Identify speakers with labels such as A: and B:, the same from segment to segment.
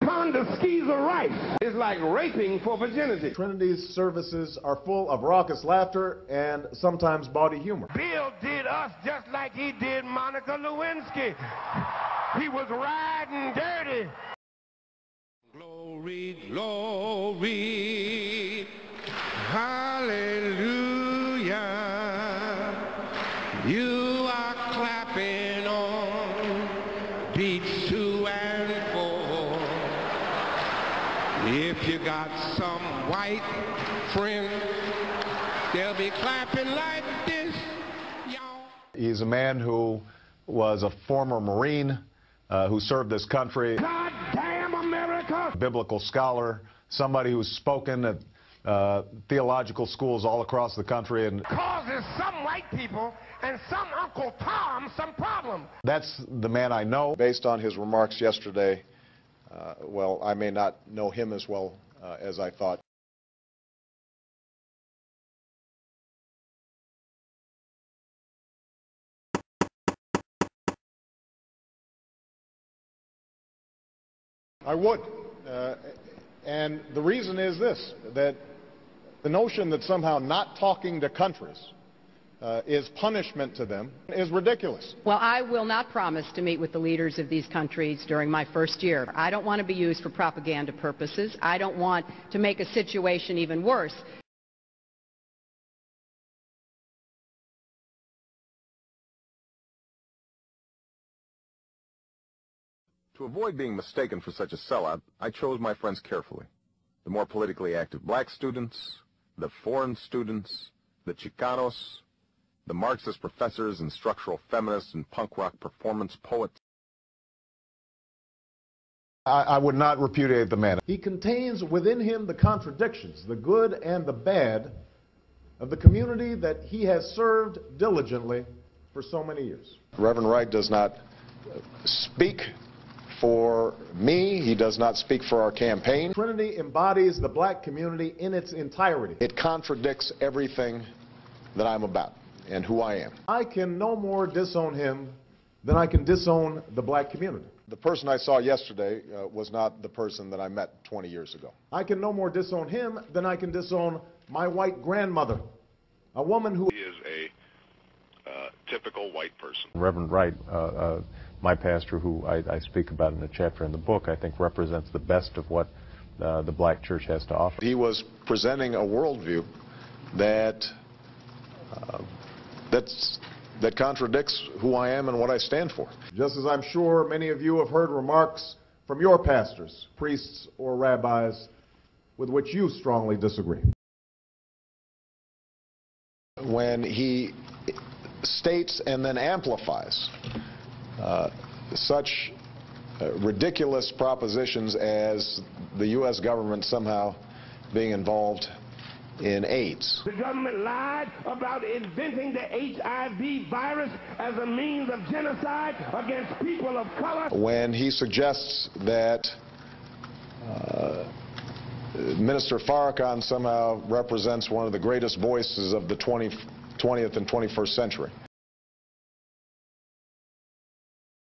A: ton of skis of rice. It's like raping for virginity.
B: Trinity's services are full of raucous laughter and sometimes bawdy humor.
A: Bill did us just like he did Monica Lewinsky. He was riding dirty. Glory, glory, hallelujah. You are clapping on beats 2 and 4. If you got some white friends, they'll be clapping like this, y'all.
B: He's a man who was a former Marine who served this country.
A: God damn America!
B: Biblical scholar, somebody who's spoken at theological schools all across the country. And
A: causes some white people and some Uncle Tom some problem.
B: That's the man I know. Based on his remarks yesterday, well, I may not know him as well as I thought. I would. And the reason is this, that the notion that somehow not talking to countries is punishment to them is ridiculous.
C: Well, I will not promise to meet with the leaders of these countries during my first year. I don't want to be used for propaganda purposes. I don't want to make a situation even worse.
D: To avoid being mistaken for such a sellout, I chose my friends carefully. The more politically active black students, the foreign students, the Chicanos, the Marxist professors and structural feminists and punk rock performance poets.
B: I would not repudiate the man. He contains within him the contradictions, the good and the bad, of the community that he has served diligently for so many years. Reverend Wright does not speak for me. He does not speak for our campaign. Trinity embodies the black community in its entirety. It contradicts everything that I'm about and who I am. I can no more disown him than I can disown the black community. The person I saw yesterday was not the person that I met 20 years ago. I can no more disown him than I can disown my white grandmother, a woman who
E: is a typical white person.
F: Reverend Wright, my pastor, who I speak about in a chapter in the book, I think represents the best of what the black church has to offer.
B: He was presenting a worldview that that contradicts who I am and what I stand for. Just as I'm sure many of you have heard remarks from your pastors, priests, or rabbis with which you strongly disagree. When he states and then amplifies such ridiculous propositions as the U.S. government somehow being involved in AIDS.
A: The government lied about inventing the HIV virus as a means of genocide against people of color.
B: When he suggests that Minister Farrakhan somehow represents one of the greatest voices of the 20th and 21st century.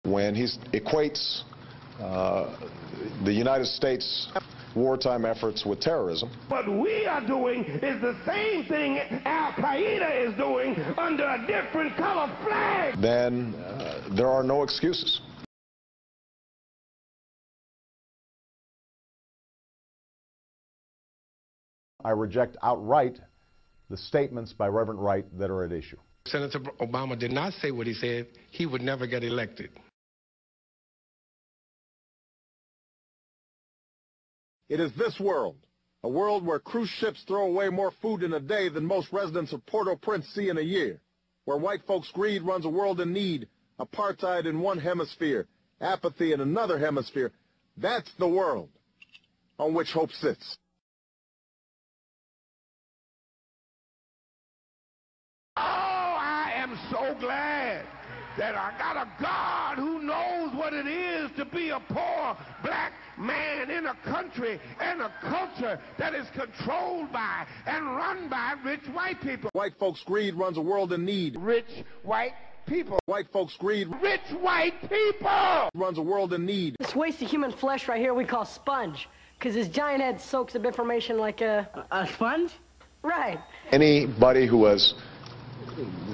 B: When he equates the United States wartime efforts with terrorism.
A: What we are doing is the same thing Al-Qaeda is doing under a different color flag.
B: Then there are no excuses. I reject outright the statements by Reverend Wright that are at issue.
A: Senator Obama did not say what he said. He would never get elected.
D: It is this world, a world where cruise ships throw away more food in a day than most residents of Port-au-Prince see in a year, where white folks' greed runs a world in need, apartheid in one hemisphere, apathy in another hemisphere. That's the world on which hope sits.
A: Oh, I am so glad that I got a God who knows what it is to be a poor black man in a country and a culture that is controlled by and run by rich white people.
D: White folks' greed runs a world in need.
A: Rich white people.
D: White folks' greed.
A: Rich white people.
D: Runs a world in need.
G: This waste of human flesh right here we call sponge, because his giant head soaks up information like a sponge? Right.
B: Anybody who has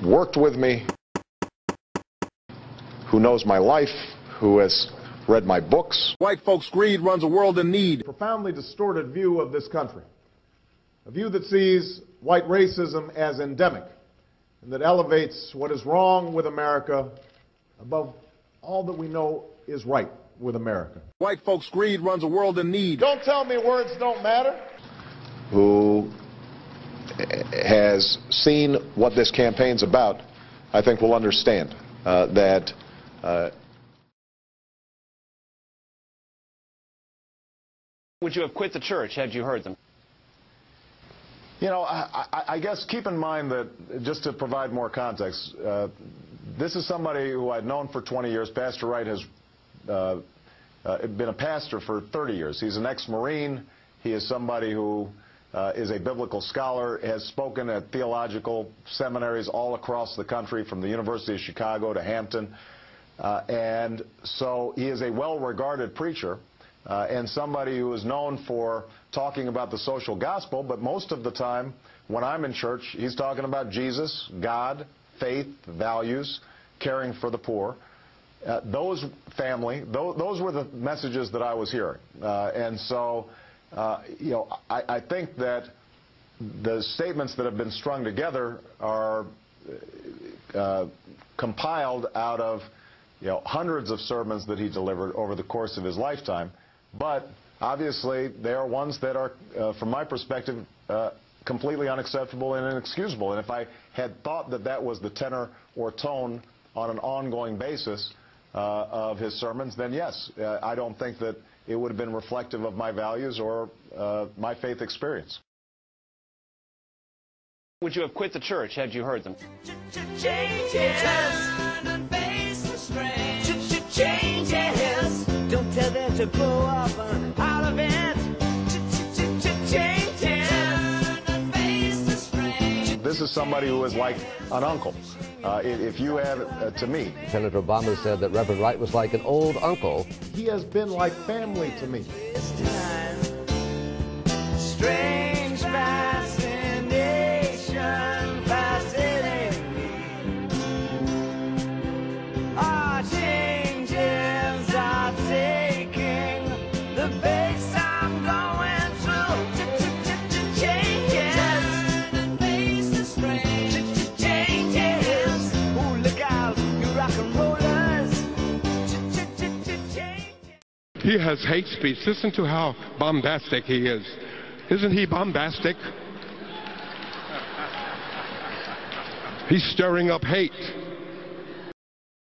B: worked with me, who knows my life, who has read my books.
D: White folks' greed runs a world in need.
B: A profoundly distorted view of this country. A view that sees white racism as endemic and that elevates what is wrong with America above all that we know is right with America.
D: White folks' greed runs a world in need.
B: Don't tell me words don't matter. Who has seen what this campaign's about, I think will understand that
H: would you have quit the church had you heard them?
B: You know, I guess keep in mind that, just to provide more context, this is somebody who I'd known for 20 years. Pastor Wright has been a pastor for 30 years. He's an ex-Marine. He is somebody who is a biblical scholar, has spoken at theological seminaries all across the country, from the University of Chicago to Hampton. And so he is a well-regarded preacher. And somebody who is known for talking about the social gospel, but most of the time when I'm in church, he's talking about Jesus, God, faith, values, caring for the poor. Those were the messages that I was hearing. And so, you know, I think that the statements that have been strung together are compiled out of, you know, hundreds of sermons that he delivered over the course of his lifetime. But obviously, they are ones that are, from my perspective, completely unacceptable and inexcusable. And if I had thought that that was the tenor or tone on an ongoing basis of his sermons, then yes, I don't think that it would have been reflective of my values or my faith experience.
H: Would you have quit the church had you heard them?
I: Changes. Don't tell them to blow up all of it.
B: This is somebody who is like an uncle. If you have, to me.
J: Senator Obama said that Reverend Wright was like an old uncle.
B: He has been like family to me.
I: This time, strange fascination, fascinating me. Our changes are taking the base I'm going through. Changes. Changes. Ooh, look out, you rock and rollers.
A: He has hate speech. Listen to how bombastic he is. Isn't he bombastic? He's stirring up hate.